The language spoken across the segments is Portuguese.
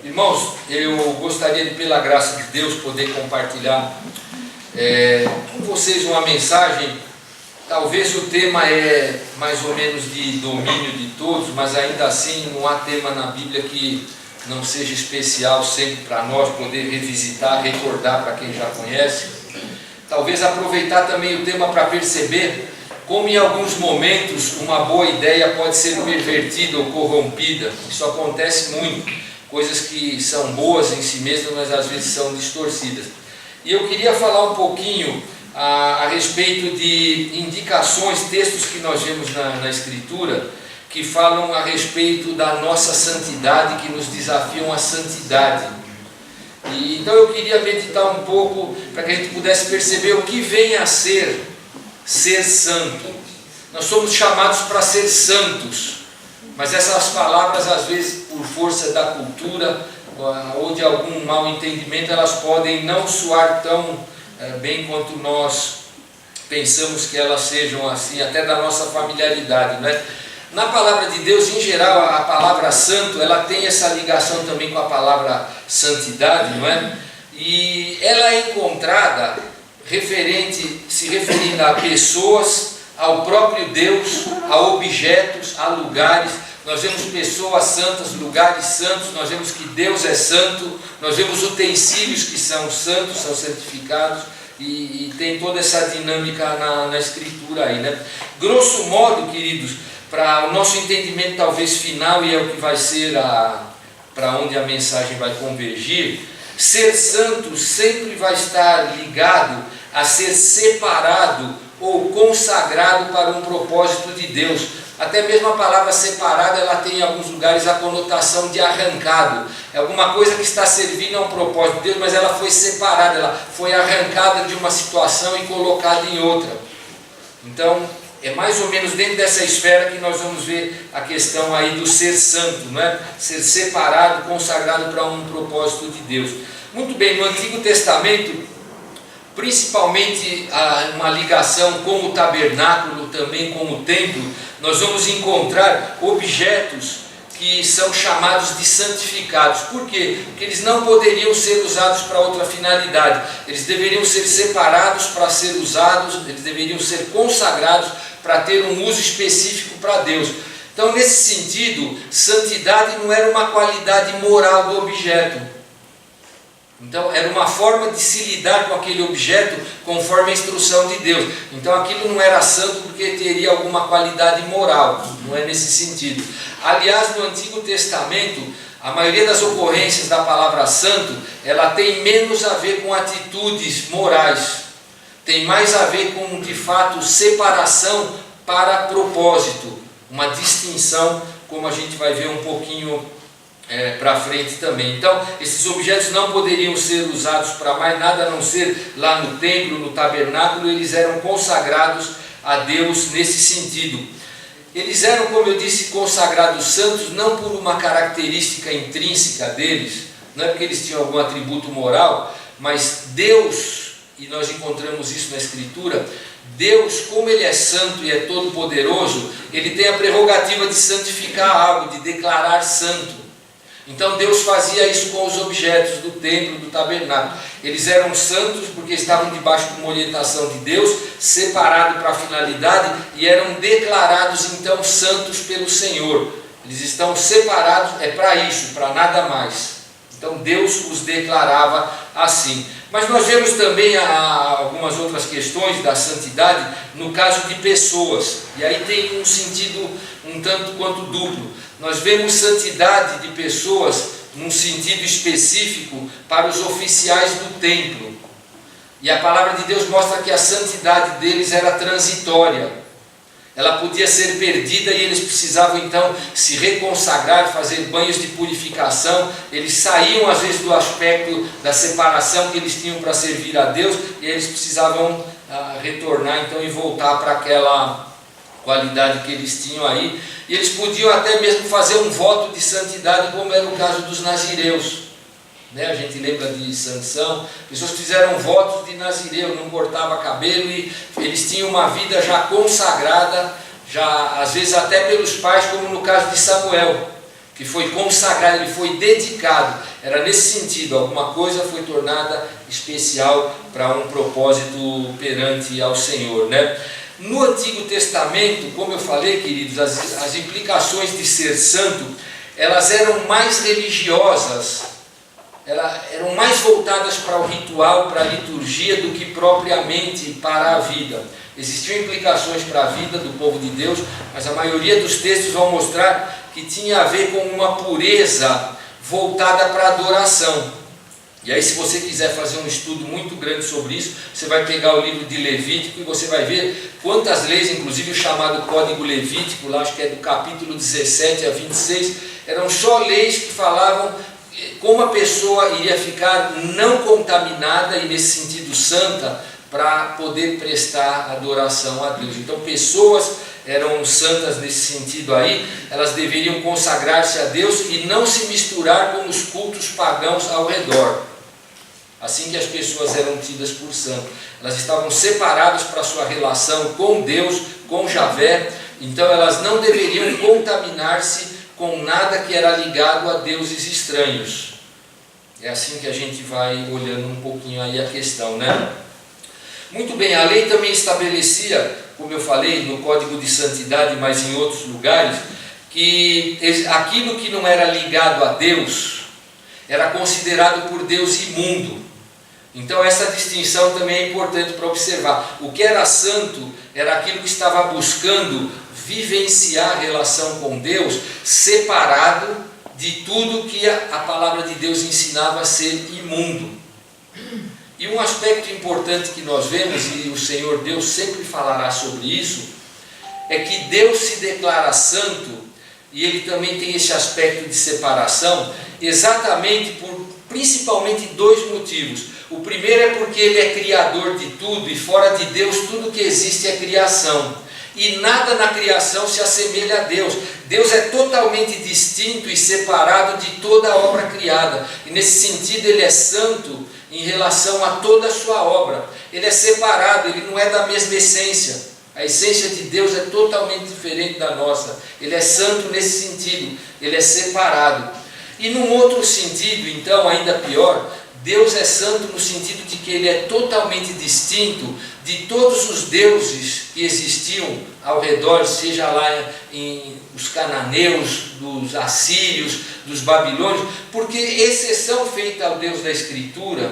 Irmãos, eu gostaria de, pela graça de Deus, poder compartilhar com vocês uma mensagem. Talvez o tema é mais ou menos de domínio de todos, mas ainda assim não há tema na Bíblia que não seja especial sempre para nós poder revisitar, recordar para quem já conhece. Talvez aproveitar também o tema para perceber como em alguns momentos uma boa ideia pode ser pervertida ou corrompida. Isso acontece muito. Coisas que são boas em si mesmas, mas às vezes são distorcidas. E eu queria falar um pouquinho a respeito de indicações, textos que nós vemos na Escritura, que falam a respeito da nossa santidade, que nos desafiam à santidade. Então eu queria meditar um pouco, para que a gente pudesse perceber o que vem a ser santo. Nós somos chamados para ser santos, mas essas palavras, às vezes, por força da cultura ou de algum mau entendimento, elas podem não soar tão bem quanto nós pensamos que elas sejam, assim, até da nossa familiaridade, né? Na palavra de Deus, em geral, a palavra santo, ela tem essa ligação também com a palavra santidade, não é? E ela é encontrada se referindo a pessoas, ao próprio Deus, a objetos, a lugares. Nós vemos pessoas santas, lugares santos, nós vemos que Deus é santo, nós vemos utensílios que são santos, são santificados, e tem toda essa dinâmica na Escritura aí, né? Grosso modo, queridos, para o nosso entendimento talvez final, e é o que vai ser para onde a mensagem vai convergir, ser santo sempre vai estar ligado a ser separado ou consagrado para um propósito de Deus. Até mesmo a palavra separado, ela tem em alguns lugares a conotação de arrancado. É alguma coisa que está servindo a um propósito de Deus, mas ela foi separada, ela foi arrancada de uma situação e colocada em outra. Então, é mais ou menos dentro dessa esfera que nós vamos ver a questão aí do ser santo, não é? Ser separado, consagrado para um propósito de Deus. Muito bem, no Antigo Testamento, principalmente uma ligação com o tabernáculo, também com o templo, nós vamos encontrar objetos que são chamados de santificados. Por quê? Porque eles não poderiam ser usados para outra finalidade. Eles deveriam ser separados para ser usados, eles deveriam ser consagrados para ter um uso específico para Deus. Então, nesse sentido, santidade não era uma qualidade moral do objeto. Então, era uma forma de se lidar com aquele objeto conforme a instrução de Deus. Então, aquilo não era santo porque teria alguma qualidade moral, não é nesse sentido. Aliás, no Antigo Testamento, a maioria das ocorrências da palavra santo, ela tem menos a ver com atitudes morais, tem mais a ver com, de fato, separação para propósito, uma distinção, como a gente vai ver um pouquinho para frente também. Então, esses objetos não poderiam ser usados para mais nada a não ser lá no templo, no tabernáculo. Eles eram consagrados a Deus nesse sentido. Eles eram, como eu disse, consagrados santos não por uma característica intrínseca deles, não é porque eles tinham algum atributo moral, mas Deus, e nós encontramos isso na Escritura, Deus, como Ele é santo e é todo poderoso, Ele tem a prerrogativa de santificar algo, de declarar santo. Então Deus fazia isso com os objetos do templo, do tabernáculo. Eles eram santos porque estavam debaixo de uma orientação de Deus, separados para a finalidade, e eram declarados então santos pelo Senhor. Eles estão separados, é para isso, para nada mais. Então Deus os declarava assim. Mas nós vemos também algumas outras questões da santidade no caso de pessoas. E aí tem um sentido um tanto quanto duplo. Nós vemos santidade de pessoas num sentido específico para os oficiais do templo. E a palavra de Deus mostra que a santidade deles era transitória. Ela podia ser perdida e eles precisavam então se reconsagrar, fazer banhos de purificação. Eles saíam às vezes do aspecto da separação que eles tinham para servir a Deus, e eles precisavam retornar então e voltar para aquela qualidade que eles tinham aí. E eles podiam até mesmo fazer um voto de santidade, como era o caso dos nazireus. A gente lembra de Sansão, pessoas que fizeram votos de nazireu, não cortava cabelo, e eles tinham uma vida já consagrada, já às vezes até pelos pais, como no caso de Samuel, que que foi consagrado, ele foi dedicado. Era nesse sentido, alguma coisa foi tornada especial para um propósito perante ao Senhor, né? No Antigo Testamento, como eu falei, queridos, as implicações de ser santo, elas eram mais religiosas, eram mais voltadas para o ritual, para a liturgia, do que propriamente para a vida. Existiam implicações para a vida do povo de Deus, mas a maioria dos textos vão mostrar que tinha a ver com uma pureza voltada para a adoração. E aí, se você quiser fazer um estudo muito grande sobre isso, você vai pegar o livro de Levítico e você vai ver quantas leis, inclusive o chamado Código Levítico, lá acho que é do capítulo 17 a 26, eram só leis que falavam como a pessoa iria ficar não contaminada e nesse sentido santa para poder prestar adoração a Deus. Então pessoas eram santas nesse sentido aí, elas deveriam consagrar-se a Deus e não se misturar com os cultos pagãos ao redor. Assim que as pessoas eram tidas por santas, elas estavam separadas para a sua relação com Deus, com Javé, então elas não deveriam contaminar-se com nada que era ligado a deuses estranhos. É assim que a gente vai olhando um pouquinho aí a questão, né? Muito bem, a lei também estabelecia, como eu falei, no Código de Santidade, mas em outros lugares, que aquilo que não era ligado a Deus era considerado por Deus imundo. Então essa distinção também é importante para observar. O que era santo era aquilo que estava buscando vivenciar a relação com Deus, separado de tudo que a palavra de Deus ensinava a ser imundo. E um aspecto importante que nós vemos, e o Senhor Deus sempre falará sobre isso, é que Deus se declara santo, e Ele também tem esse aspecto de separação, exatamente por principalmente dois motivos. O primeiro é porque Ele é criador de tudo, e fora de Deus tudo que existe é criação. E nada na criação se assemelha a Deus. Deus é totalmente distinto e separado de toda a obra criada. E nesse sentido Ele é santo em relação a toda a sua obra. Ele é separado, Ele não é da mesma essência. A essência de Deus é totalmente diferente da nossa. Ele é santo nesse sentido, Ele é separado. E num outro sentido, então, ainda pior, Deus é santo no sentido de que Ele é totalmente distinto de todos os deuses que existiam ao redor, seja lá os cananeus, dos assírios, dos babilônios, porque exceção feita ao Deus da Escritura,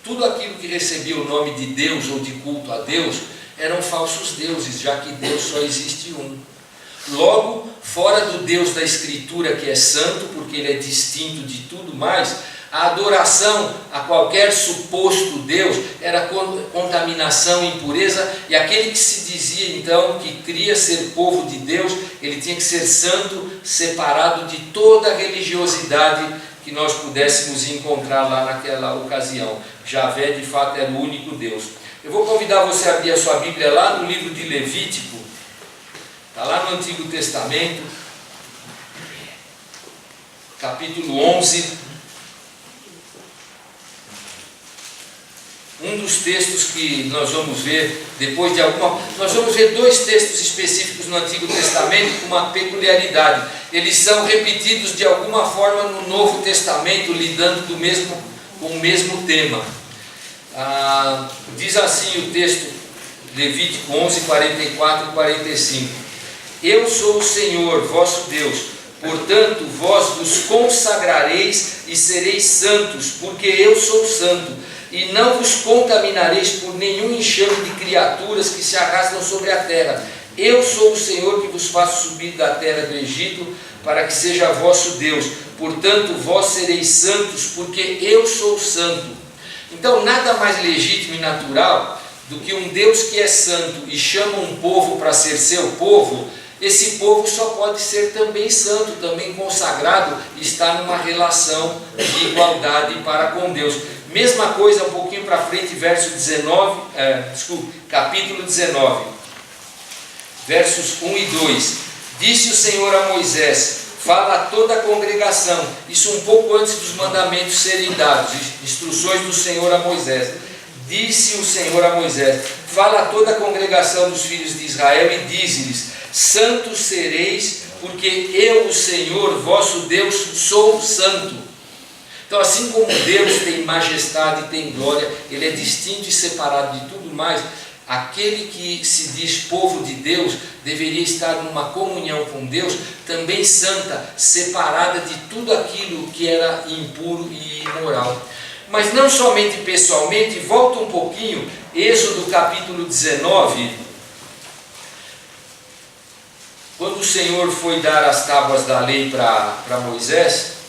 tudo aquilo que recebia o nome de Deus ou de culto a Deus, eram falsos deuses, já que Deus só existe um. Logo, fora do Deus da Escritura, que é santo, porque Ele é distinto de tudo mais, a adoração a qualquer suposto Deus era contaminação, impureza, e aquele que se dizia então que queria ser povo de Deus, ele tinha que ser santo, separado de toda a religiosidade que nós pudéssemos encontrar lá naquela ocasião. Javé de fato era o único Deus. Eu vou convidar você a abrir a sua Bíblia lá no livro de Levítico, está lá no Antigo Testamento, capítulo 11. Um dos textos que nós vamos ver, depois de nós vamos ver dois textos específicos no Antigo Testamento com uma peculiaridade. Eles são repetidos de alguma forma no Novo Testamento, lidando com o mesmo tema. Diz assim o texto, Levítico 11, 44 e 45. Eu sou o Senhor, vosso Deus, portanto vós vos consagrareis e sereis santos, porque eu sou santo. E não vos contaminareis por nenhum enxame de criaturas que se arrastam sobre a terra. Eu sou o Senhor que vos faço subir da terra do Egito, para que seja vosso Deus. Portanto, vós sereis santos, porque eu sou santo. Então, nada mais legítimo e natural do que um Deus que é santo e chama um povo para ser seu povo. Esse povo só pode ser também santo, também consagrado, e estar numa relação de igualdade para com Deus. Mesma coisa um pouquinho para frente, capítulo 19, versos 1 e 2. Disse o Senhor a Moisés, fala a toda a congregação, isso um pouco antes dos mandamentos serem dados, instruções do Senhor a Moisés. Disse o Senhor a Moisés, fala a toda a congregação dos filhos de Israel e dize-lhes, santos sereis, porque eu, o Senhor, vosso Deus, sou santo. Então, assim como Deus tem majestade, tem glória, Ele é distinto e separado de tudo mais, aquele que se diz povo de Deus deveria estar numa comunhão com Deus, também santa, separada de tudo aquilo que era impuro e imoral. Mas não somente pessoalmente, volta um pouquinho, Êxodo capítulo 19, quando o Senhor foi dar as tábuas da lei para Moisés,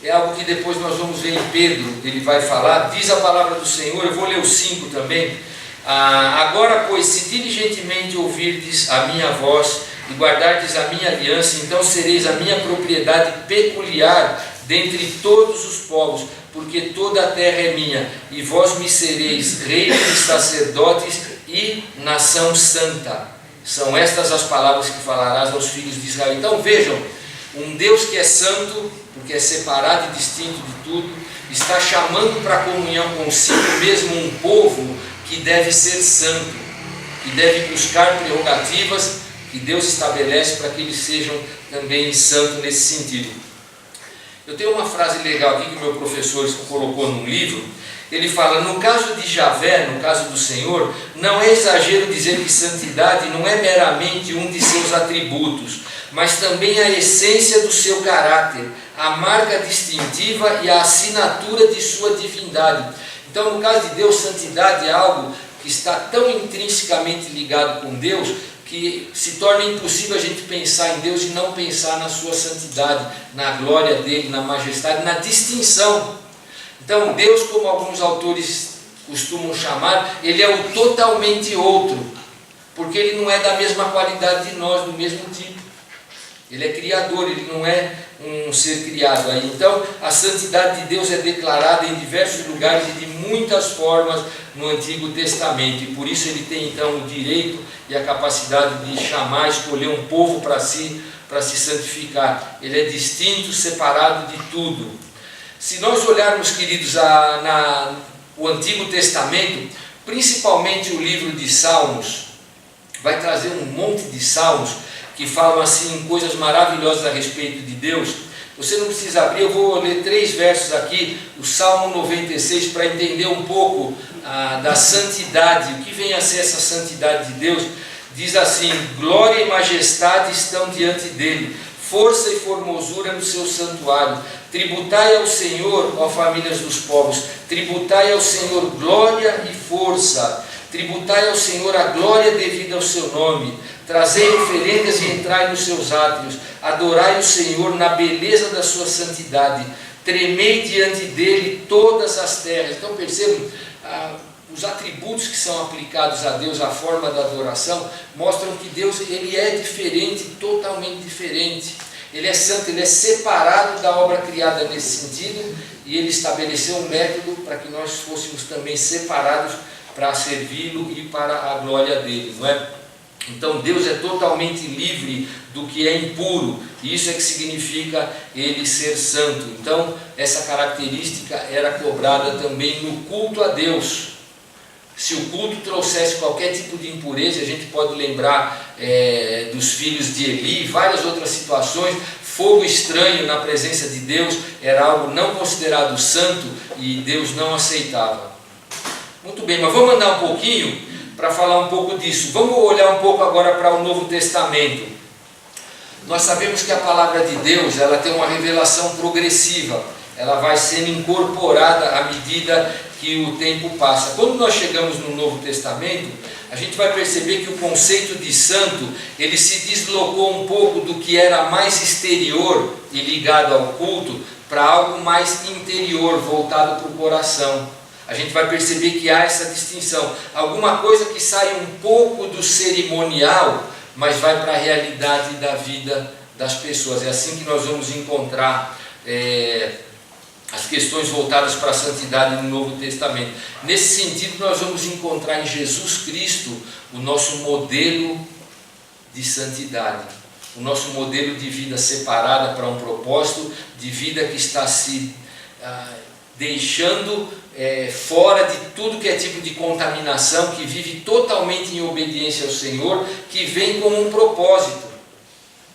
é algo que depois nós vamos ver em Pedro, ele vai falar, diz a palavra do Senhor, eu vou ler os 5 também. Agora, pois, se diligentemente ouvirdes a minha voz e guardardes a minha aliança, então sereis a minha propriedade peculiar dentre todos os povos, porque toda a terra é minha, e vós me sereis reis e sacerdotes e nação santa. São estas as palavras que falarás aos filhos de Israel. Então vejam, um Deus que é santo, porque é separado e distinto de tudo, está chamando para a comunhão consigo mesmo um povo que deve ser santo, que deve buscar prerrogativas que Deus estabelece para que eles sejam também santos nesse sentido. Eu tenho uma frase legal aqui que o meu professor colocou num livro. Ele fala, no caso de Javé, no caso do Senhor, não é exagero dizer que santidade não é meramente um de seus atributos, mas também a essência do seu caráter, a marca distintiva e a assinatura de sua divindade. Então, no caso de Deus, santidade é algo que está tão intrinsecamente ligado com Deus, que se torna impossível a gente pensar em Deus e não pensar na sua santidade, na glória dele, na majestade, na distinção. Então, Deus, como alguns autores costumam chamar, ele é o totalmente outro, porque ele não é da mesma qualidade de nós, do mesmo tipo. Ele é criador, ele não é um ser criado aí. Então, a santidade de Deus é declarada em diversos lugares e de muitas formas no Antigo Testamento. E por isso ele tem então o direito e a capacidade de chamar, escolher um povo para si santificar. Ele é distinto, separado de tudo. Se nós olharmos, queridos, o Antigo Testamento, principalmente o livro de Salmos, vai trazer um monte de salmos que falam assim coisas maravilhosas a respeito de Deus. Você não precisa abrir, eu vou ler 3 versos aqui, o Salmo 96, para entender um pouco da santidade, o que vem a ser essa santidade de Deus. Diz assim, glória e majestade estão diante dele, força e formosura no seu santuário. Tributai ao Senhor, ó famílias dos povos, tributai ao Senhor glória e força, tributai ao Senhor a glória devida ao seu nome. Trazei oferendas e entrai nos seus átrios, adorai o Senhor na beleza da sua santidade, tremei diante dele todas as terras. Então percebam, os atributos que são aplicados a Deus, a forma da adoração, mostram que Deus ele é diferente, totalmente diferente. Ele é santo, ele é separado da obra criada nesse sentido, e ele estabeleceu um método para que nós fôssemos também separados para servi-lo e para a glória dele, não é? Então Deus é totalmente livre do que é impuro, e isso é que significa ele ser santo. Então essa característica era cobrada também no culto a Deus. Se o culto trouxesse qualquer tipo de impureza, a gente pode lembrar dos filhos de Eli, várias outras situações. Fogo estranho na presença de Deus era algo não considerado santo e Deus não aceitava. Muito bem, mas vamos andar um pouquinho para falar um pouco disso. Vamos olhar um pouco agora para o Novo Testamento. Nós sabemos que a palavra de Deus ela tem uma revelação progressiva, ela vai sendo incorporada à medida que o tempo passa. Quando nós chegamos no Novo Testamento, a gente vai perceber que o conceito de santo ele se deslocou um pouco do que era mais exterior e ligado ao culto para algo mais interior, voltado para o coração. A gente vai perceber que há essa distinção, alguma coisa que sai um pouco do cerimonial, mas vai para a realidade da vida das pessoas. É assim que nós vamos encontrar as questões voltadas para a santidade no Novo Testamento. Nesse sentido, nós vamos encontrar em Jesus Cristo o nosso modelo de santidade, o nosso modelo de vida separada para um propósito, de vida que está se deixando fora de tudo que é tipo de contaminação, que vive totalmente em obediência ao Senhor, que vem com um propósito.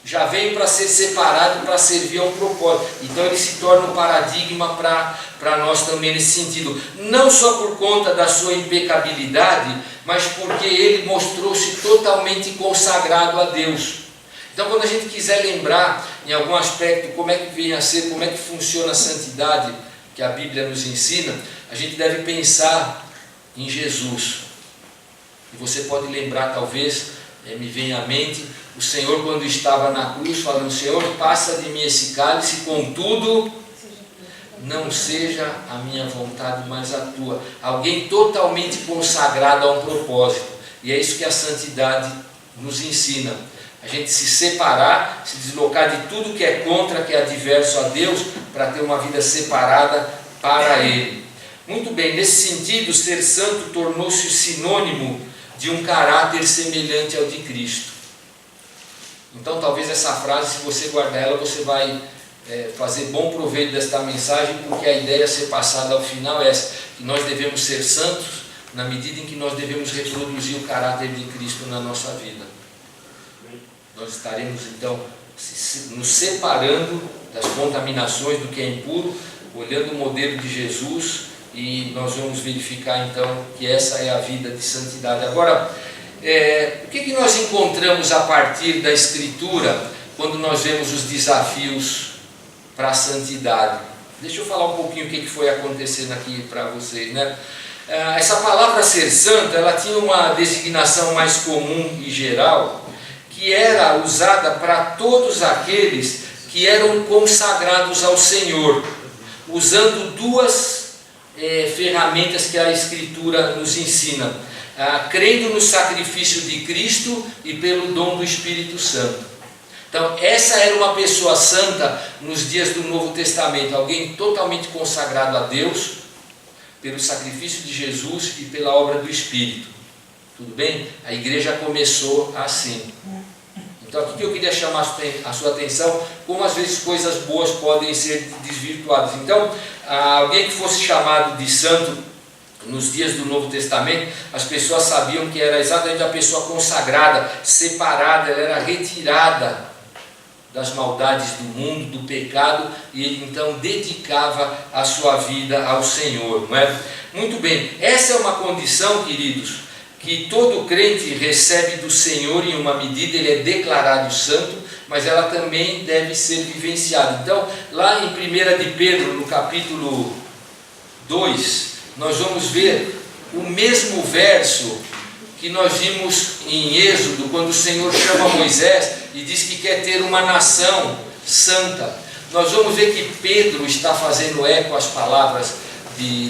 Já veio para ser separado, para servir a um propósito. Então ele se torna um paradigma para nós também nesse sentido. Não só por conta da sua impecabilidade, mas porque ele mostrou-se totalmente consagrado a Deus. Então quando a gente quiser lembrar em algum aspecto como é que vem a ser, como é que funciona a santidade que a Bíblia nos ensina, a gente deve pensar em Jesus. E você pode lembrar, talvez, me vem à mente, o Senhor quando estava na cruz falando: Senhor, passa de mim esse cálice, contudo não seja a minha vontade, mas a tua. Alguém totalmente consagrado a um propósito. E é isso que a santidade nos ensina. A gente se separar, se deslocar de tudo que é contra, que é adverso a Deus, para ter uma vida separada para Ele. Muito bem, nesse sentido, ser santo tornou-se sinônimo de um caráter semelhante ao de Cristo. Então talvez essa frase, se você guardar ela, você vai fazer bom proveito desta mensagem, porque a ideia a ser passada ao final é essa, que nós devemos ser santos na medida em que nós devemos reproduzir o caráter de Cristo na nossa vida. Nós estaremos então nos separando das contaminações do que é impuro, olhando o modelo de Jesus, e nós vamos verificar então que essa é a vida de santidade. Agora, o que nós encontramos a partir da Escritura quando nós vemos os desafios para a santidade? Deixa eu falar um pouquinho o que foi acontecendo aqui para vocês, né? Essa palavra ser santo, ela tinha uma designação mais comum e geral, que era usada para todos aqueles que eram consagrados ao Senhor, usando duas ferramentas que a Escritura nos ensina: crendo no sacrifício de Cristo e pelo dom do Espírito Santo. Então essa era uma pessoa santa nos dias do Novo Testamento, alguém totalmente consagrado a Deus, pelo sacrifício de Jesus e pela obra do Espírito. Tudo bem? A igreja começou assim. Então aqui que eu queria chamar a sua atenção, como às vezes coisas boas podem ser desvirtuadas. Então, alguém que fosse chamado de santo nos dias do Novo Testamento, as pessoas sabiam que era exatamente a pessoa consagrada, separada, ela era retirada das maldades do mundo, do pecado, e ele então dedicava a sua vida ao Senhor, não é? Muito bem, essa é uma condição, queridos, que todo crente recebe do Senhor em uma medida. Ele é declarado santo, mas ela também deve ser vivenciada. Então, lá em 1 de Pedro, no capítulo 2, nós vamos ver o mesmo verso que nós vimos em Êxodo, quando o Senhor chama Moisés e diz que quer ter uma nação santa. Nós vamos ver que Pedro está fazendo eco às palavras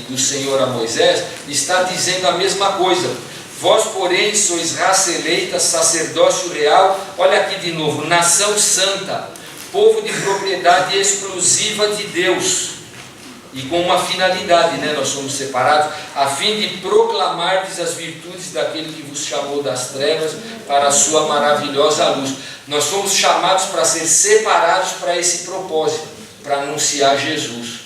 do Senhor a Moisés, e está dizendo a mesma coisa. Vós, porém, sois raça eleita, sacerdócio real, olha aqui de novo, nação santa, povo de propriedade exclusiva de Deus, e com uma finalidade, né? Nós somos separados, a fim de proclamardes as virtudes daquele que vos chamou das trevas para a sua maravilhosa luz. Nós fomos chamados para ser separados para esse propósito, para anunciar Jesus.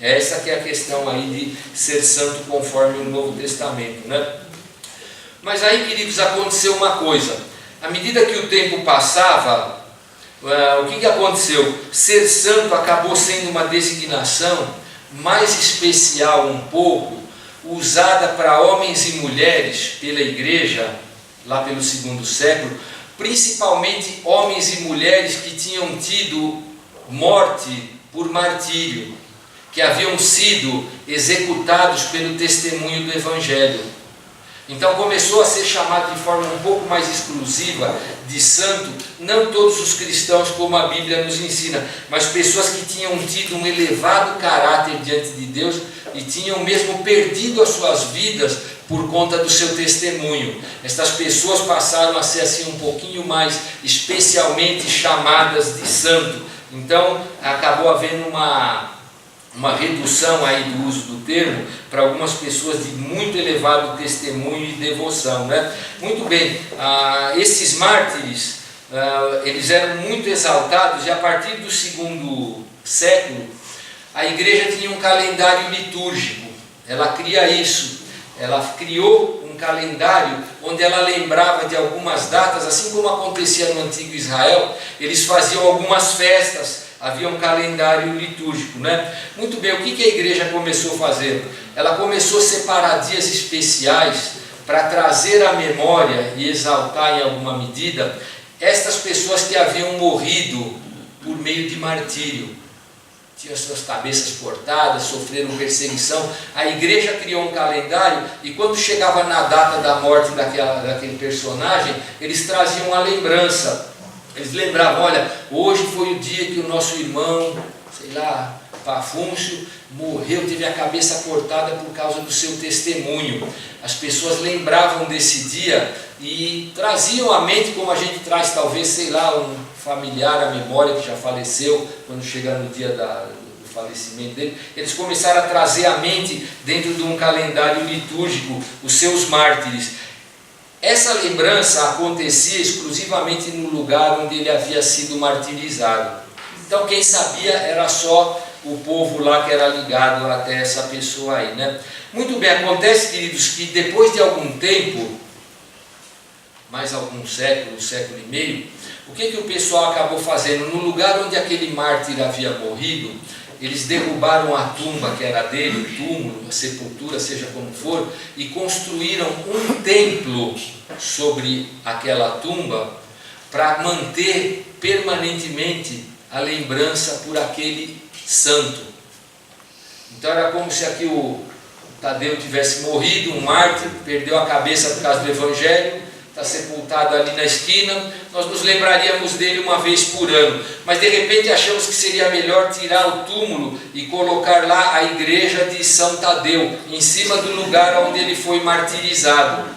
Essa que é a questão aí de ser santo conforme o Novo Testamento, né? Mas aí, queridos, aconteceu uma coisa. À medida que o tempo passava, o que aconteceu? Ser santo acabou sendo uma designação mais especial um pouco, usada para homens e mulheres pela igreja, lá pelo II século, principalmente homens e mulheres que tinham tido morte por martírio, que haviam sido executados pelo testemunho do Evangelho. Então começou a ser chamado de forma um pouco mais exclusiva de santo, não todos os cristãos como a Bíblia nos ensina, mas pessoas que tinham tido um elevado caráter diante de Deus e tinham mesmo perdido as suas vidas por conta do seu testemunho. Estas pessoas passaram a ser assim um pouquinho mais especialmente chamadas de santo. Então acabou havendo uma redução aí do uso do termo para algumas pessoas de muito elevado testemunho e devoção, né? Muito bem, esses mártires, eles eram muito exaltados, e a partir do II século, a igreja tinha um calendário litúrgico. ela cria isso. Ela criou um calendário onde ela lembrava de algumas datas, assim como acontecia no antigo Israel. Eles faziam algumas festas, havia um calendário litúrgico, né? Muito bem, o que a igreja começou a fazer? Ela começou a separar dias especiais para trazer à memória e exaltar em alguma medida estas pessoas que haviam morrido por meio de martírio. Tinham suas cabeças cortadas, sofreram perseguição. A igreja criou um calendário e quando chegava na data da morte daquele personagem, eles traziam a lembrança. Eles lembravam, olha, hoje foi o dia que o nosso irmão, sei lá, Pafúncio, morreu, teve a cabeça cortada por causa do seu testemunho. As pessoas lembravam desse dia e traziam à mente, como a gente traz talvez, sei lá, um familiar à memória que já faleceu, quando chegar no dia do falecimento dele. Eles começaram a trazer à mente, dentro de um calendário litúrgico, os seus mártires. Essa lembrança acontecia exclusivamente no lugar onde ele havia sido martirizado. Então quem sabia era só o povo lá que era ligado até essa pessoa aí, né? Muito bem, acontece, queridos, que depois de algum tempo, mais algum século, século e meio, o que o pessoal acabou fazendo? No lugar onde aquele mártir havia morrido, eles derrubaram a tumba que era dele, o túmulo, a sepultura, seja como for, e construíram um templo sobre aquela tumba para manter permanentemente a lembrança por aquele santo. Então era como se aqui o Tadeu tivesse morrido, um mártir, perdeu a cabeça por causa do Evangelho, está sepultado ali na esquina, nós nos lembraríamos dele uma vez por ano, mas de repente achamos que seria melhor tirar o túmulo e colocar lá a igreja de São Tadeu, em cima do lugar onde ele foi martirizado.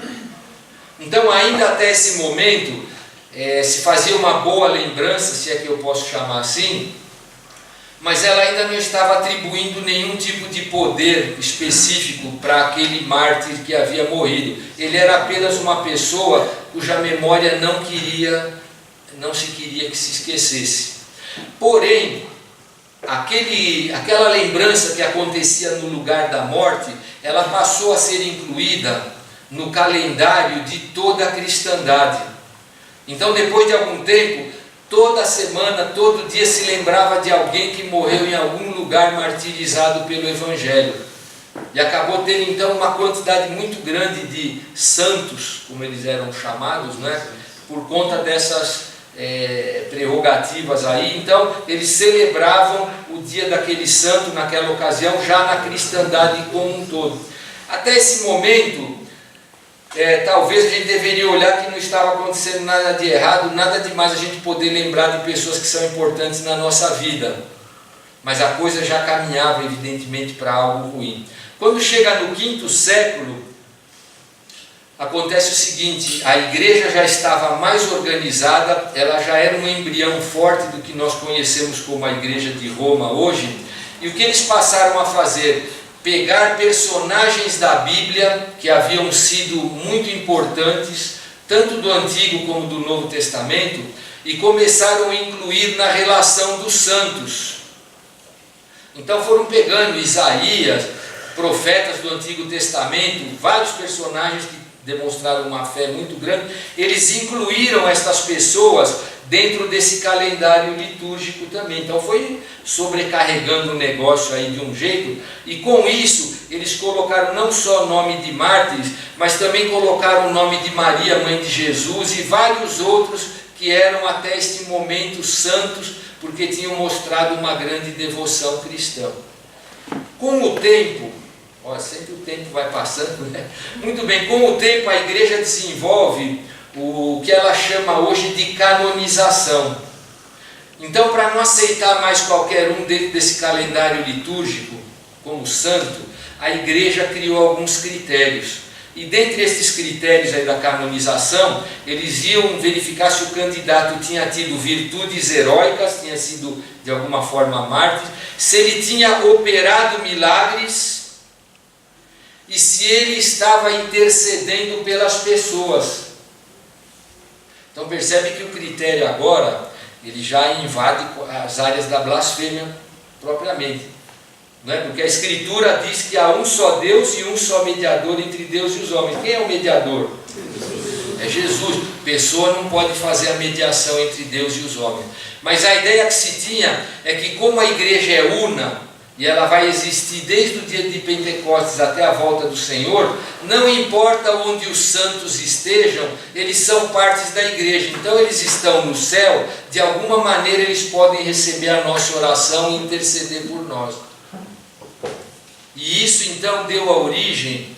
Então ainda até esse momento, se fazia uma boa lembrança, se é que eu posso chamar assim, mas ela ainda não estava atribuindo nenhum tipo de poder específico para aquele mártir que havia morrido. Ele era apenas uma pessoa cuja memória não se queria que se esquecesse. Porém, aquela lembrança que acontecia no lugar da morte, ela passou a ser incluída no calendário de toda a cristandade. Então, depois de algum tempo, toda semana, todo dia se lembrava de alguém que morreu em algum lugar martirizado pelo Evangelho. E acabou tendo então uma quantidade muito grande de santos, como eles eram chamados, né? Por conta dessas prerrogativas aí. Então eles celebravam o dia daquele santo naquela ocasião, já na cristandade como um todo. Até esse momento, talvez a gente deveria olhar que não estava acontecendo nada de errado, nada demais a gente poder lembrar de pessoas que são importantes na nossa vida. Mas a coisa já caminhava evidentemente para algo ruim. Quando chega no 5º século, acontece o seguinte: a igreja já estava mais organizada, ela já era um embrião forte do que nós conhecemos como a igreja de Roma hoje. E o que eles passaram a fazer? Pegar personagens da Bíblia que haviam sido muito importantes, tanto do Antigo como do Novo Testamento, e começaram a incluir na relação dos santos. Então foram pegando Isaías, profetas do Antigo Testamento, vários personagens que demonstraram uma fé muito grande, eles incluíram estas pessoas dentro desse calendário litúrgico também. Então foi sobrecarregando o negócio aí de um jeito, e com isso eles colocaram não só o nome de mártires, mas também colocaram o nome de Maria, mãe de Jesus, e vários outros que eram até este momento santos, porque tinham mostrado uma grande devoção cristã. Com o tempo, sempre o tempo vai passando, né? Muito bem, com o tempo a igreja desenvolve o que ela chama hoje de canonização. Então, para não aceitar mais qualquer um dentro desse calendário litúrgico como santo, a igreja criou alguns critérios. E dentre esses critérios aí da canonização, eles iam verificar se o candidato tinha tido virtudes heróicas, tinha sido de alguma forma mártir, se ele tinha operado milagres e se ele estava intercedendo pelas pessoas. Então percebe que o critério agora, ele já invade as áreas da blasfêmia propriamente. não é? Porque a Escritura diz que há um só Deus e um só mediador entre Deus e os homens. Quem é o mediador? É Jesus. Pessoa não pode fazer a mediação entre Deus e os homens. Mas a ideia que se tinha é que, como a igreja é una, e ela vai existir desde o dia de Pentecostes até a volta do Senhor, não importa onde os santos estejam, eles são partes da igreja. Então eles estão no céu, de alguma maneira eles podem receber a nossa oração e interceder por nós. E isso então deu a origem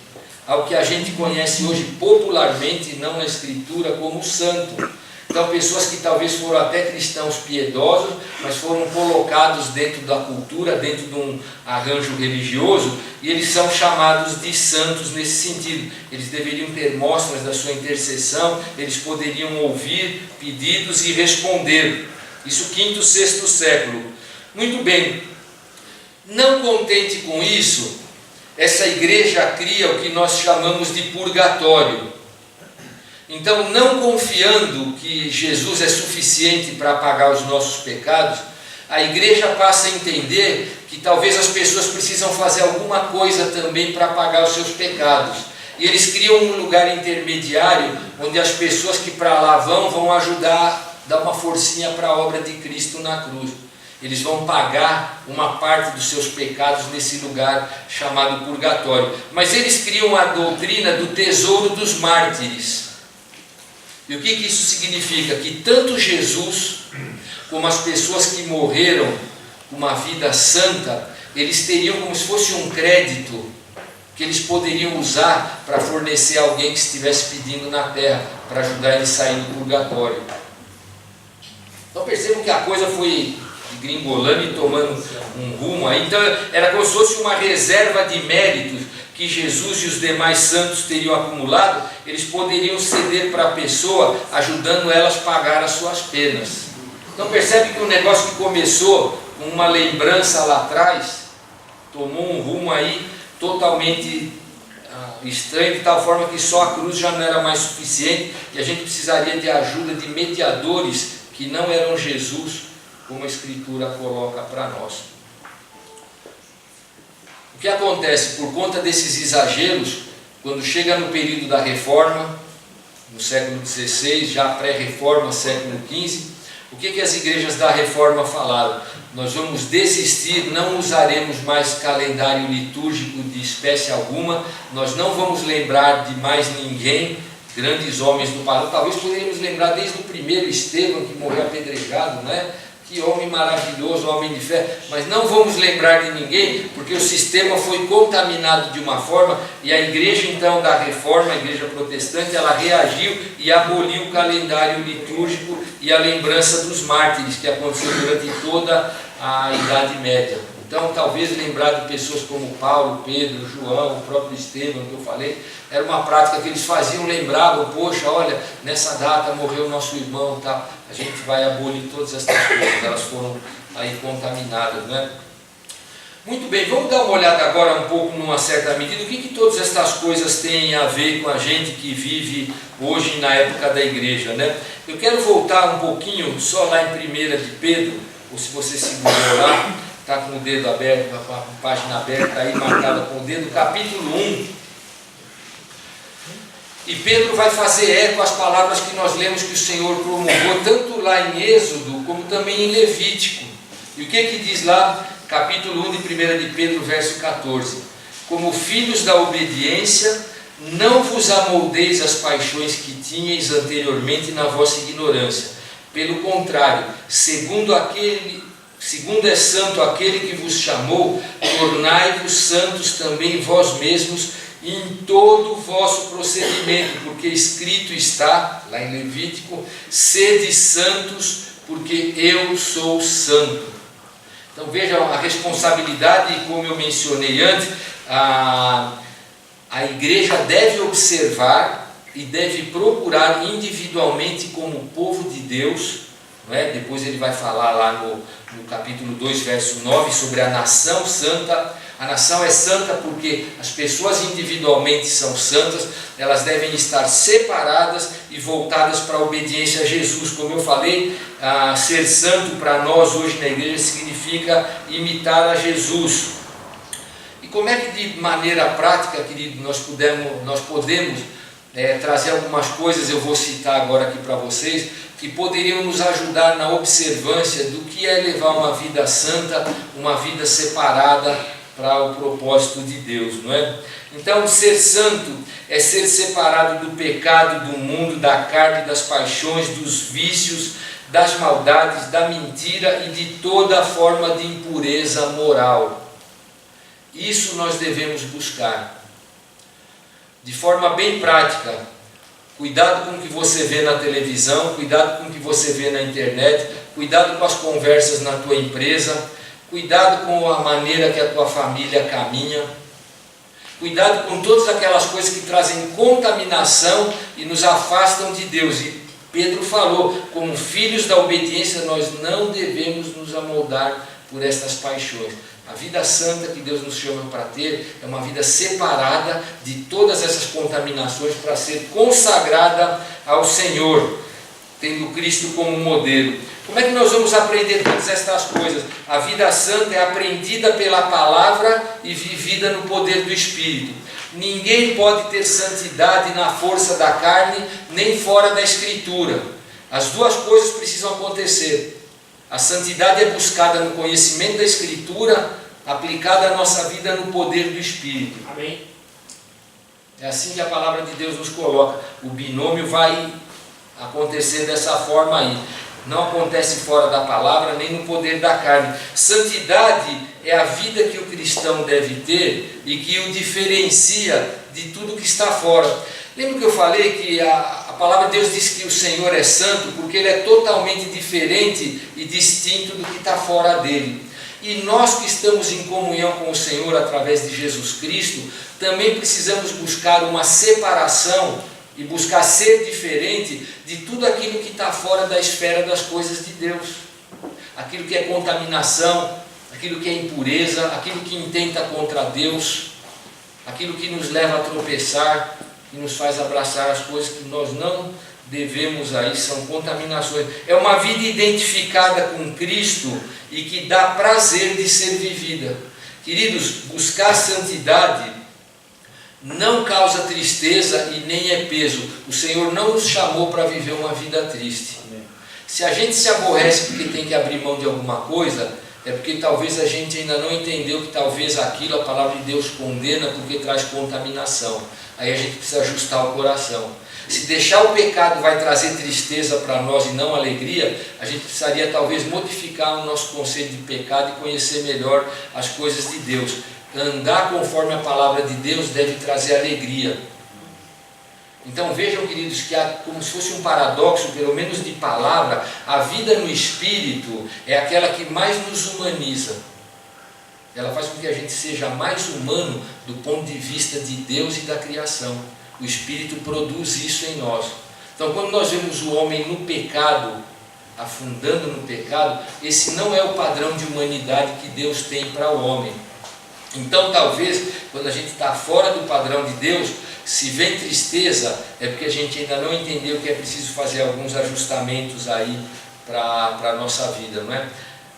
ao que a gente conhece hoje popularmente, não na Escritura, como santo. Então, pessoas que talvez foram até cristãos piedosos, mas foram colocados dentro da cultura, dentro de um arranjo religioso, e eles são chamados de santos nesse sentido. Eles deveriam ter mostras da sua intercessão, eles poderiam ouvir pedidos e responder. Isso 5º, 6º século. Muito bem. Não contente com isso, essa igreja cria o que nós chamamos de purgatório. Então, não confiando que Jesus é suficiente para apagar os nossos pecados, a igreja passa a entender que talvez as pessoas precisam fazer alguma coisa também para apagar os seus pecados. E eles criam um lugar intermediário, onde as pessoas que para lá vão ajudar, dar uma forcinha para a obra de Cristo na cruz. Eles vão pagar uma parte dos seus pecados nesse lugar chamado purgatório. Mas eles criam a doutrina do tesouro dos mártires. E o que isso significa? Que tanto Jesus como as pessoas que morreram uma vida santa, eles teriam como se fosse um crédito que eles poderiam usar para fornecer alguém que estivesse pedindo na terra, para ajudar ele a sair do purgatório. Então percebam que a coisa foi gringolando e tomando um rumo aí. Então era como se fosse uma reserva de méritos que Jesus e os demais santos teriam acumulado, eles poderiam ceder para a pessoa, ajudando elas a pagar as suas penas. Então percebe que um negócio que começou com uma lembrança lá atrás, tomou um rumo aí totalmente estranho, de tal forma que só a cruz já não era mais suficiente, e a gente precisaria de ajuda de mediadores que não eram Jesus, como a Escritura coloca para nós. O que acontece? Por conta desses exageros, quando chega no período da Reforma, no século XVI, já pré-Reforma, século XV, o que as igrejas da Reforma falaram? Nós vamos desistir, não usaremos mais calendário litúrgico de espécie alguma, nós não vamos lembrar de mais ninguém, grandes homens do passado. Talvez poderíamos lembrar desde o primeiro Estevão, que morreu apedrejado, né? Que homem maravilhoso, homem de fé, mas não vamos lembrar de ninguém, porque o sistema foi contaminado de uma forma, e a igreja então da Reforma, a igreja protestante, ela reagiu e aboliu o calendário litúrgico e a lembrança dos mártires, que aconteceu durante toda a Idade Média. Então talvez lembrar de pessoas como Paulo, Pedro, João, o próprio Estevão que eu falei, era uma prática que eles faziam, lembravam, poxa, olha, nessa data morreu nosso irmão, tá? A gente vai abolir todas essas coisas, elas foram aí contaminadas, né? Muito bem, vamos dar uma olhada agora um pouco numa certa medida, o que todas estas coisas têm a ver com a gente que vive hoje na época da igreja, né? Eu quero voltar um pouquinho, só lá em 1 de Pedro, ou se você segurou lá, está com o dedo aberto, com a página aberta aí, marcada com o dedo, capítulo 1. E Pedro vai fazer eco às palavras que nós lemos que o Senhor promulgou, tanto lá em Êxodo, como também em Levítico. E o que diz lá, capítulo 1 de 1 de Pedro, verso 14? Como filhos da obediência, não vos amoldeis as paixões que tinhais anteriormente na vossa ignorância. Pelo contrário, segundo é santo aquele que vos chamou, tornai-vos santos também vós mesmos em todo o vosso procedimento, porque escrito está, lá em Levítico, sede santos, porque eu sou santo. Então vejam a responsabilidade, como eu mencionei antes, a igreja deve observar e deve procurar individualmente como povo de Deus, não é? Depois ele vai falar lá no capítulo 2, verso 9, sobre a nação santa. A nação é santa porque as pessoas individualmente são santas, elas devem estar separadas e voltadas para a obediência a Jesus. Como eu falei, ser santo para nós hoje na igreja significa imitar a Jesus. E como é que de maneira prática, querido, nós podemos trazer algumas coisas, eu vou citar agora aqui para vocês, que poderiam nos ajudar na observância do que é levar uma vida santa, uma vida separada para o propósito de Deus, não é? Então, ser santo é ser separado do pecado, do mundo, da carne, das paixões, dos vícios, das maldades, da mentira e de toda forma de impureza moral. Isso nós devemos buscar. De forma bem prática, cuidado com o que você vê na televisão, cuidado com o que você vê na internet, cuidado com as conversas na tua empresa, cuidado com a maneira que a tua família caminha, cuidado com todas aquelas coisas que trazem contaminação e nos afastam de Deus. E Pedro falou, como filhos da obediência, nós não devemos nos amoldar por estas paixões. A vida santa que Deus nos chama para ter é uma vida separada de todas essas contaminações para ser consagrada ao Senhor, tendo Cristo como modelo. Como é que nós vamos aprender todas estas coisas? A vida santa é aprendida pela palavra e vivida no poder do Espírito. Ninguém pode ter santidade na força da carne, nem fora da Escritura. As duas coisas precisam acontecer. A santidade é buscada no conhecimento da Escritura, aplicada à nossa vida no poder do Espírito. Amém. É assim que a palavra de Deus nos coloca. O binômio vai acontecer dessa forma aí. Não acontece fora da palavra, nem no poder da carne. Santidade é a vida que o cristão deve ter e que o diferencia de tudo que está fora. Lembra que eu falei que a palavra de Deus diz que o Senhor é santo porque Ele é totalmente diferente e distinto do que está fora dele. E nós que estamos em comunhão com o Senhor através de Jesus Cristo, também precisamos buscar uma separação e buscar ser diferente de tudo aquilo que está fora da esfera das coisas de Deus. Aquilo que é contaminação, aquilo que é impureza, aquilo que intenta contra Deus, aquilo que nos leva a tropeçar, que nos faz abraçar as coisas que nós não devemos aí, são contaminações. É uma vida identificada com Cristo e que dá prazer de ser vivida. Queridos, buscar santidade não causa tristeza e nem é peso. O Senhor não nos chamou para viver uma vida triste. Se a gente se aborrece porque tem que abrir mão de alguma coisa, é porque talvez a gente ainda não entendeu que talvez aquilo a palavra de Deus condena porque traz contaminação. Aí a gente precisa ajustar o coração. Se deixar o pecado vai trazer tristeza para nós e não alegria, a gente precisaria talvez modificar o nosso conceito de pecado e conhecer melhor as coisas de Deus. Andar conforme a palavra de Deus deve trazer alegria. Então vejam, queridos, que há como se fosse um paradoxo, pelo menos de palavra, a vida no Espírito é aquela que mais nos humaniza. Ela faz com que a gente seja mais humano do ponto de vista de Deus e da criação. O Espírito produz isso em nós. Então quando nós vemos o homem no pecado, afundando no pecado, esse não é o padrão de humanidade que Deus tem para o homem. Então talvez, quando a gente está fora do padrão de Deus, se vem tristeza, é porque a gente ainda não entendeu que é preciso fazer alguns ajustamentos aí para a nossa vida, não é?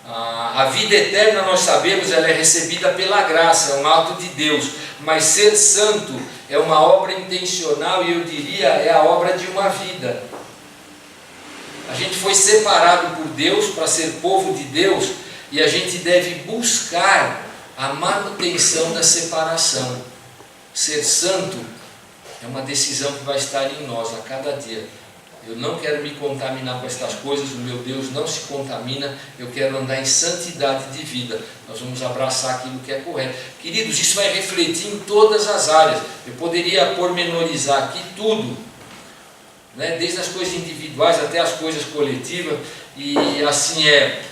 A vida eterna, nós sabemos, ela é recebida pela graça, é um ato de Deus, mas ser santo é uma obra intencional e eu diria, é a obra de uma vida. A gente foi separado por Deus para ser povo de Deus e a gente deve buscar a manutenção da separação. Ser santo é uma decisão que vai estar em nós a cada dia. Eu não quero me contaminar com estas coisas, o meu Deus não se contamina, eu quero andar em santidade de vida. Nós vamos abraçar aquilo que é correto. Queridos, isso vai refletir em todas as áreas. Eu poderia pormenorizar aqui tudo, né? Desde as coisas individuais até as coisas coletivas, e assim é.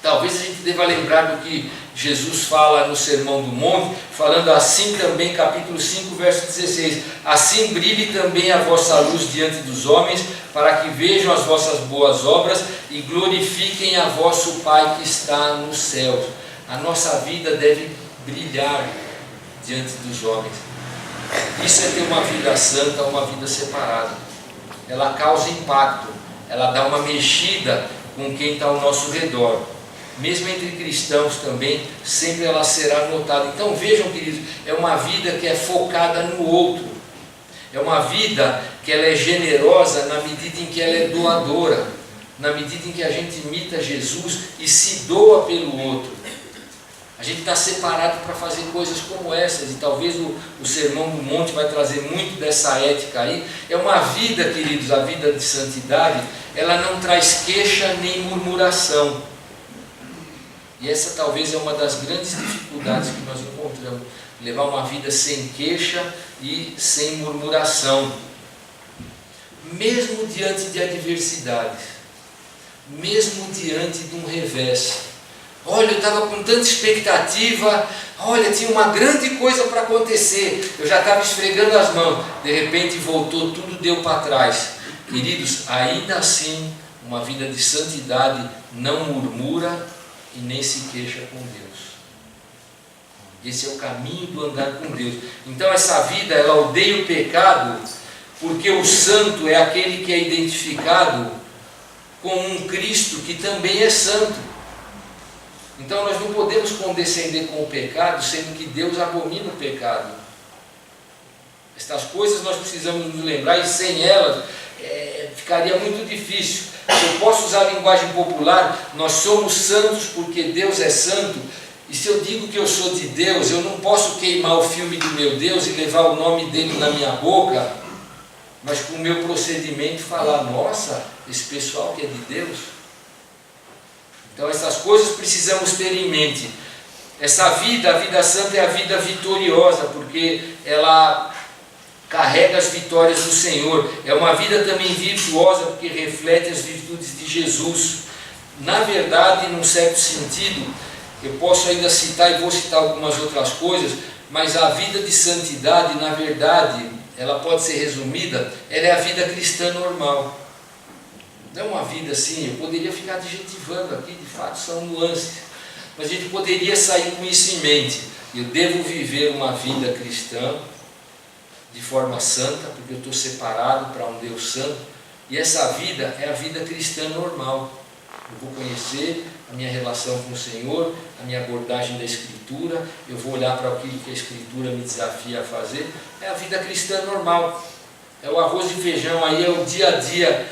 Talvez a gente deva lembrar do que Jesus fala no Sermão do Monte, falando assim também, capítulo 5, verso 16: assim brilhe também a vossa luz diante dos homens, para que vejam as vossas boas obras e glorifiquem a vosso Pai que está nos céus. A nossa vida deve brilhar diante dos homens. Isso é ter uma vida santa, uma vida separada. Ela causa impacto, ela dá uma mexida com quem está ao nosso redor. mesmo entre cristãos também, sempre ela será notada. Então vejam, queridos, é uma vida que é focada no outro, é uma vida que ela é generosa na medida em que ela é doadora, na medida em que a gente imita Jesus e se doa pelo outro. A gente está separado para fazer coisas como essas, e talvez o Sermão do Monte vai trazer muito dessa ética aí. É uma vida, queridos, a vida de santidade, ela não traz queixa nem murmuração. E essa talvez é uma das grandes dificuldades que nós encontramos, levar uma vida sem queixa e sem murmuração. Mesmo diante de adversidades, mesmo diante de um revés. Olha, eu estava com tanta expectativa, olha, tinha uma grande coisa para acontecer, eu já estava esfregando as mãos, de repente voltou, tudo deu para trás. Queridos, ainda assim, uma vida de santidade não murmura e nem se queixa com Deus. Esse é o caminho do andar com Deus. Então essa vida, ela odeia o pecado, porque o santo é aquele que é identificado com um Cristo que também é santo. Então nós não podemos condescender com o pecado, sendo que Deus abomina o pecado. Estas coisas nós precisamos nos lembrar, e sem elas ficaria muito difícil. Se eu posso usar a linguagem popular, nós somos santos porque Deus é santo, e se eu digo que eu sou de Deus, eu não posso queimar o filme do meu Deus e levar o nome dele na minha boca, mas com o meu procedimento falar, nossa, esse pessoal que é de Deus. Então essas coisas precisamos ter em mente. Essa vida, a vida santa é a vida vitoriosa, porque ela carrega as vitórias do Senhor. É uma vida também virtuosa, porque reflete as virtudes de Jesus. Na verdade, num certo sentido, eu posso ainda citar e vou citar algumas outras coisas, mas a vida de santidade, na verdade, ela pode ser resumida, ela é a vida cristã normal. Não é uma vida assim, eu poderia ficar adjetivando aqui, de fato são nuances, mas a gente poderia sair com isso em mente. Eu devo viver uma vida cristã de forma santa, porque eu estou separado para um Deus santo, e essa vida é a vida cristã normal. Eu vou conhecer a minha relação com o Senhor, a minha abordagem da Escritura, eu vou olhar para aquilo que a Escritura me desafia a fazer. É a vida cristã normal, é o arroz e feijão aí, é o dia a dia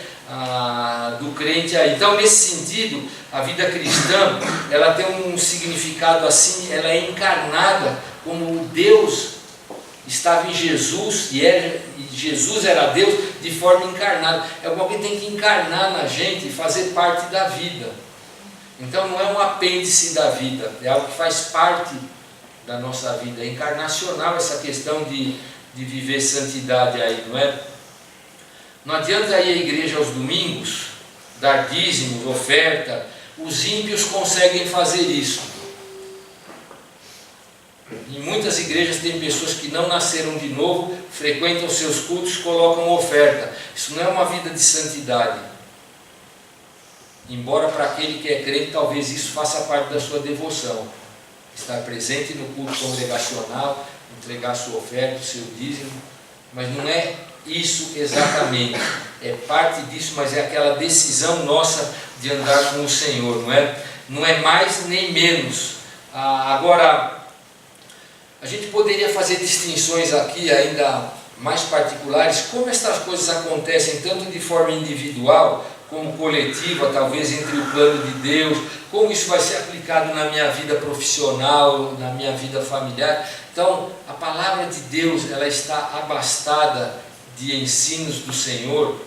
do crente aí. Então nesse sentido, a vida cristã, ela tem um significado assim, ela é encarnada como Deus estava em Jesus, e Jesus era Deus de forma encarnada. É algo que tem que encarnar na gente e fazer parte da vida. Então não é um apêndice da vida, é algo que faz parte da nossa vida. É encarnacional essa questão de viver santidade aí, não é? Não adianta ir à igreja aos domingos, dar dízimos, oferta. Os ímpios conseguem fazer isso. Em muitas igrejas tem pessoas que não nasceram de novo, frequentam seus cultos, colocam oferta. Isso não é uma vida de santidade. Embora para aquele que é crente, talvez isso faça parte da sua devoção. Estar presente no culto congregacional, entregar sua oferta, o seu dízimo, mas não é isso exatamente, é parte disso, mas é aquela decisão nossa de andar com o Senhor, não é? Não é mais nem menos. Agora, a gente poderia fazer distinções aqui ainda mais particulares, como estas coisas acontecem tanto de forma individual como coletiva, talvez entre o plano de Deus, como isso vai ser aplicado na minha vida profissional, na minha vida familiar. Então, a palavra de Deus, ela está abastada de ensinos do Senhor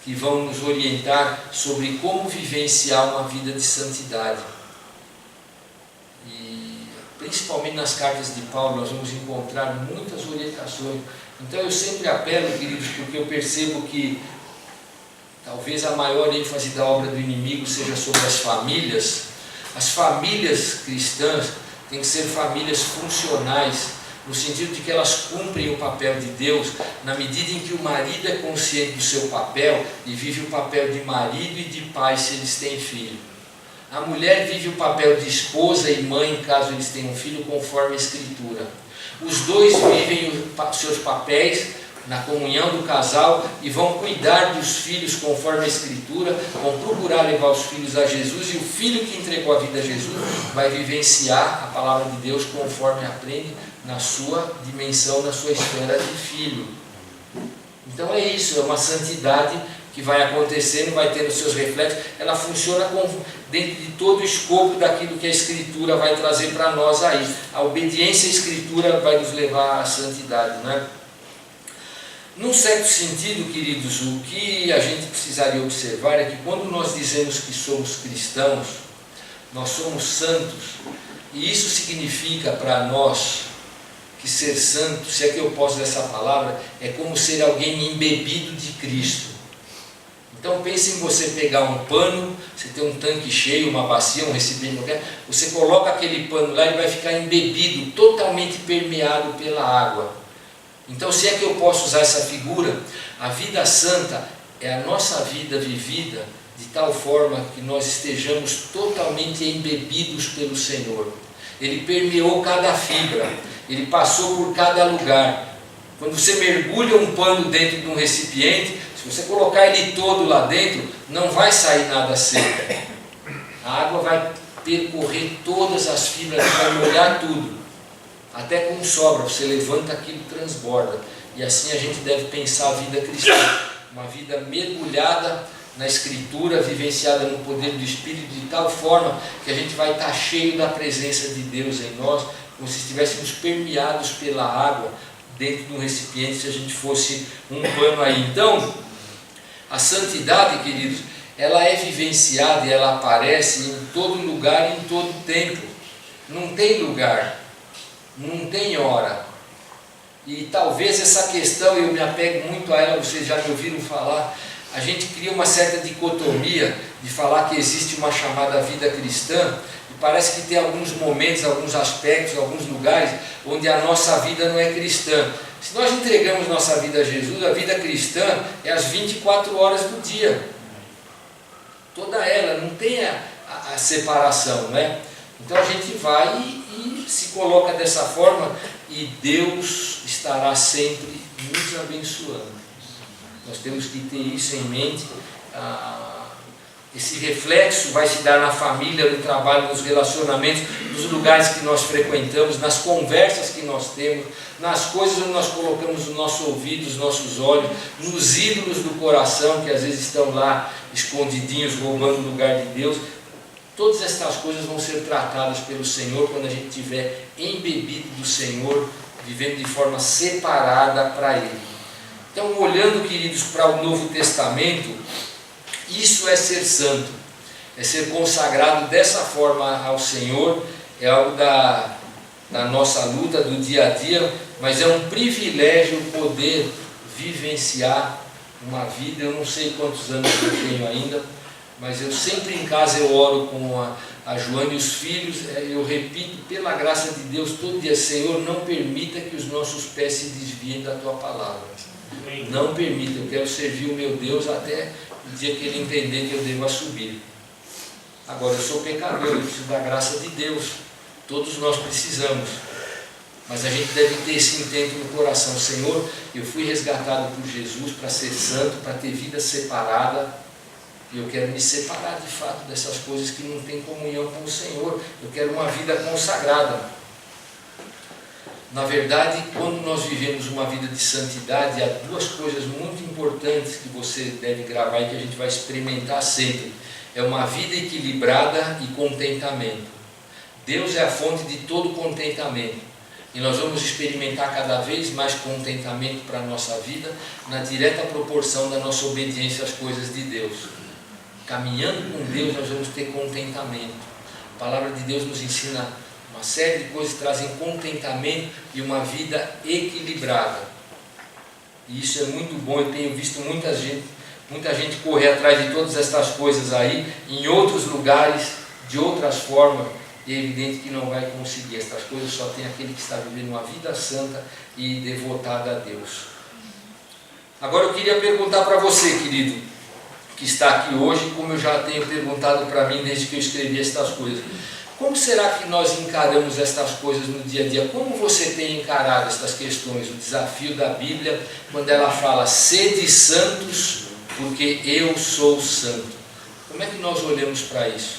que vão nos orientar sobre como vivenciar uma vida de santidade. E principalmente nas cartas de Paulo nós vamos encontrar muitas orientações. Então eu sempre apelo, queridos, porque eu percebo que talvez a maior ênfase da obra do inimigo seja sobre as famílias. As famílias cristãs têm que ser famílias funcionais, no sentido de que elas cumprem o papel de Deus, na medida em que o marido é consciente do seu papel e vive o papel de marido e de pai se eles têm filho. A mulher vive o papel de esposa e mãe caso eles tenham filho, conforme a Escritura. Os dois vivem os seus papéis na comunhão do casal e vão cuidar dos filhos conforme a Escritura, vão procurar levar os filhos a Jesus, e o filho que entregou a vida a Jesus vai vivenciar a palavra de Deus conforme aprende na sua dimensão, na sua esfera de filho. Então é isso, é uma santidade que vai acontecendo, vai tendo seus reflexos. Ela funciona dentro de todo o escopo daquilo que a Escritura vai trazer para nós aí. A obediência à Escritura vai nos levar à santidade, né? Num certo sentido, queridos, o que a gente precisaria observar é que quando nós dizemos que somos cristãos, nós somos santos, e isso significa para nós que ser santo, se é que eu posso usar essa palavra, é como ser alguém embebido de Cristo. Então pense em você pegar um pano, você tem um tanque cheio, uma bacia, um recipiente qualquer, você coloca aquele pano lá e vai ficar embebido, totalmente permeado pela água. Então, se é que eu posso usar essa figura, a vida santa é a nossa vida vivida de tal forma que nós estejamos totalmente embebidos pelo Senhor. Ele permeou cada fibra, ele passou por cada lugar. Quando você mergulha um pano dentro de um recipiente, se você colocar ele todo lá dentro, não vai sair nada seco. A água vai percorrer todas as fibras, vai molhar tudo. Até com sobra, você levanta aquilo e transborda. E assim a gente deve pensar a vida cristã. Uma vida mergulhada na Escritura, vivenciada no poder do Espírito, de tal forma que a gente vai estar cheio da presença de Deus em nós, como se estivéssemos permeados pela água dentro de um recipiente, se a gente fosse um pano aí. Então, a santidade, queridos, ela é vivenciada e ela aparece em todo lugar e em todo tempo. Não tem lugar, não tem hora. E talvez essa questão, eu me apego muito a ela, vocês já me ouviram falar, a gente cria uma certa dicotomia de falar que existe uma chamada vida cristã, e parece que tem alguns momentos, alguns aspectos, alguns lugares, onde a nossa vida não é cristã. Se nós entregamos nossa vida a Jesus, a vida cristã é as 24 horas do dia. Toda ela, não tem a separação, né? Então a gente vai e se coloca dessa forma, e Deus estará sempre nos abençoando. Nós temos que ter isso em mente. Esse reflexo vai se dar na família, no trabalho, nos relacionamentos, nos lugares que nós frequentamos, nas conversas que nós temos, nas coisas onde nós colocamos o nosso ouvido, os nossos olhos, nos ídolos do coração que às vezes estão lá escondidinhos, roubando o lugar de Deus. Todas estas coisas vão ser tratadas pelo Senhor quando a gente estiver embebido do Senhor, vivendo de forma separada para Ele. Então, olhando, queridos, para o Novo Testamento, isso é ser santo, é ser consagrado dessa forma ao Senhor, é algo da nossa luta, do dia a dia, mas é um privilégio poder vivenciar uma vida. Eu não sei quantos anos eu tenho ainda, mas eu sempre em casa eu oro com a Joana e os filhos, eu repito, pela graça de Deus, todo dia: Senhor, não permita que os nossos pés se desviem da Tua palavra. Não permita, eu quero servir o meu Deus até o dia que Ele entender que eu devo subir. Agora, eu sou pecador, eu preciso da graça de Deus, todos nós precisamos, mas a gente deve ter esse intento no coração: Senhor, eu fui resgatado por Jesus para ser santo, para ter vida separada, e eu quero me separar de fato dessas coisas que não têm comunhão com o Senhor. Eu quero uma vida consagrada. Na verdade, quando nós vivemos uma vida de santidade, há duas coisas muito importantes que você deve gravar e que a gente vai experimentar sempre. É uma vida equilibrada e contentamento. Deus é a fonte de todo contentamento. E nós vamos experimentar cada vez mais contentamento para a nossa vida, na direta proporção da nossa obediência às coisas de Deus. Caminhando com Deus, nós vamos ter contentamento. A palavra de Deus nos ensina uma série de coisas que trazem contentamento e uma vida equilibrada. E isso é muito bom. Eu tenho visto muita gente correr atrás de todas estas coisas aí, em outros lugares, de outras formas, e é evidente que não vai conseguir. Estas coisas só tem aquele que está vivendo uma vida santa e devotada a Deus. Agora eu queria perguntar para você, querido, que está aqui hoje, como eu já tenho perguntado para mim desde que eu escrevi estas coisas: Como será que nós encaramos estas coisas no dia a dia? Como você tem encarado estas questões? O desafio da Bíblia, quando ela fala, sede santos, porque eu sou santo. Como é que nós olhamos para isso?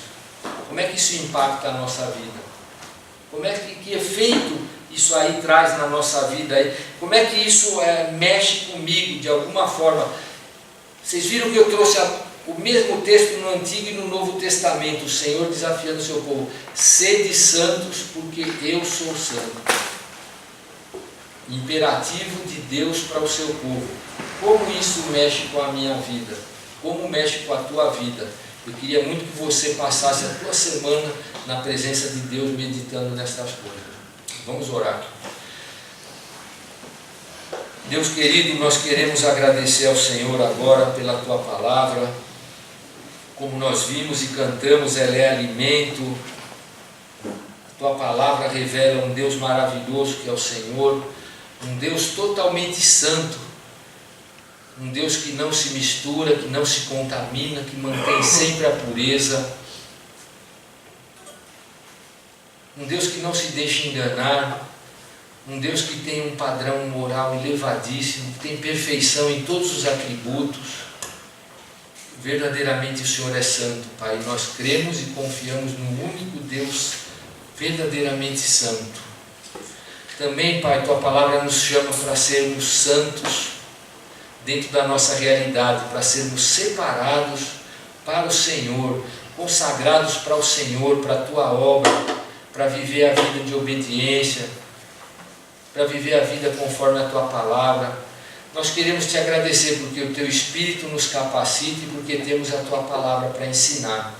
Como é que isso impacta a nossa vida? Como é que efeito isso aí traz na nossa vida? Como é que isso mexe comigo de alguma forma? Vocês viram que eu trouxe o mesmo texto no Antigo e no Novo Testamento, o Senhor desafiando o seu povo, sede santos porque eu sou santo. Imperativo de Deus para o seu povo. Como isso mexe com a minha vida? Como mexe com a tua vida? Eu queria muito que você passasse a tua semana na presença de Deus, meditando nestas coisas. Vamos orar. Deus querido, nós queremos agradecer ao Senhor agora pela tua palavra. Como nós vimos e cantamos, ela é alimento. Tua palavra revela um Deus maravilhoso que é o Senhor, um Deus totalmente santo, um Deus que não se mistura, que não se contamina, que mantém sempre a pureza, um Deus que não se deixa enganar, um Deus que tem um padrão moral elevadíssimo, que tem perfeição em todos os atributos. Verdadeiramente o Senhor é santo, Pai. Nós cremos e confiamos no único Deus verdadeiramente santo. Também, Pai, tua palavra nos chama para sermos santos dentro da nossa realidade, para sermos separados para o Senhor, consagrados para o Senhor, para a tua obra, para viver a vida de obediência, para viver a vida conforme a tua palavra. Nós queremos te agradecer porque o teu Espírito nos capacita e porque temos a tua palavra para ensinar.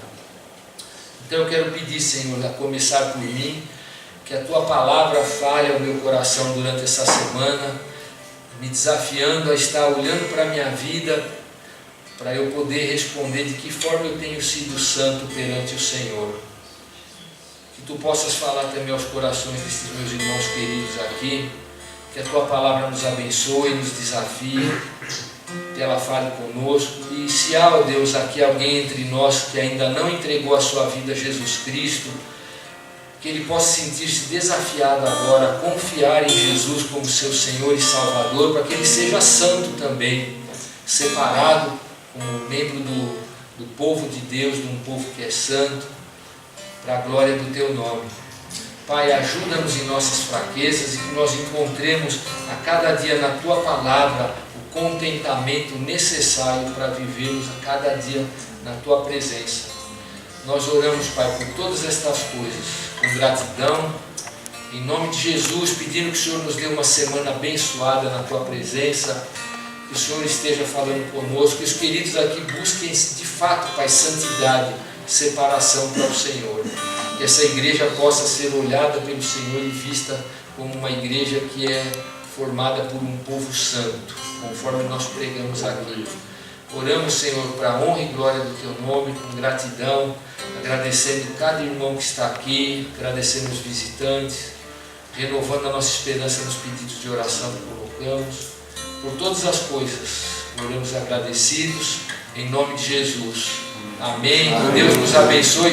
Então eu quero pedir, Senhor, a começar por mim, que a tua palavra fale ao meu coração durante essa semana, me desafiando a estar olhando para a minha vida, para eu poder responder de que forma eu tenho sido santo perante o Senhor. Que tu possas falar também aos corações desses meus irmãos queridos aqui, que a tua palavra nos abençoe, nos desafie, que ela fale conosco. E se há, ó Deus, aqui alguém entre nós que ainda não entregou a sua vida a Jesus Cristo, que ele possa sentir-se desafiado agora a confiar em Jesus como seu Senhor e Salvador, para que ele seja santo também, separado como membro do povo de Deus, de um povo que é santo, para a glória do teu nome. Pai, ajuda-nos em nossas fraquezas e que nós encontremos a cada dia na tua palavra o contentamento necessário para vivermos a cada dia na tua presença. Nós oramos, Pai, por todas estas coisas, com gratidão, em nome de Jesus, pedindo que o Senhor nos dê uma semana abençoada na tua presença, que o Senhor esteja falando conosco, que os queridos aqui busquem de fato, Pai, santidade, separação para o Senhor. Que essa igreja possa ser olhada pelo Senhor e vista como uma igreja que é formada por um povo santo, conforme nós pregamos aqui. Oramos, Senhor, para a honra e glória do teu nome, com gratidão, agradecendo cada irmão que está aqui, agradecendo os visitantes, renovando a nossa esperança nos pedidos de oração que colocamos. Por todas as coisas, oramos agradecidos, em nome de Jesus. Amém. Que Deus nos abençoe.